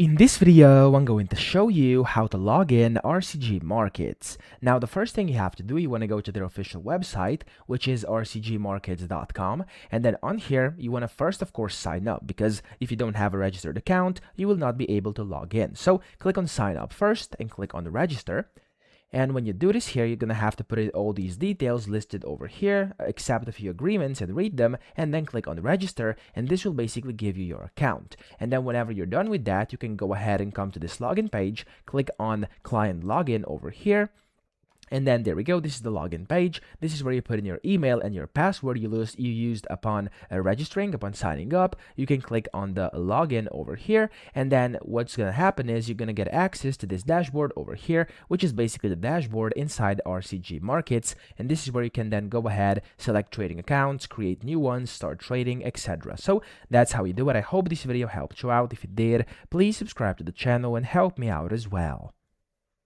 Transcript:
In this video, I'm going to show you how to log in RCG Markets. Now, the first thing you have to do, you want to go to their official website, which is rcgmarkets.com. And then on here, you want to first, of course, sign up, because if you don't have a registered account, you will not be able to log in. So click on sign up first and click on the register. And when you do this here, you're going to have to put in all these details listed over here, accept a few agreements and read them, and then click on register, and this will basically give you your account. And then whenever you're done with that, you can go ahead and come to this login page, click on client login over here. And then there we go, this is the login page. This is where you put in your email and your password you used upon registering, upon signing up. You can click on the login over here, and then what's going to happen is you're going to get access to this dashboard over here, which is basically the dashboard inside RCG Markets. And this is where you can then go ahead, select trading accounts, create new ones, start trading, etc. So that's how you do it. I hope this video helped you out. If it did, please subscribe to the channel and help me out as well.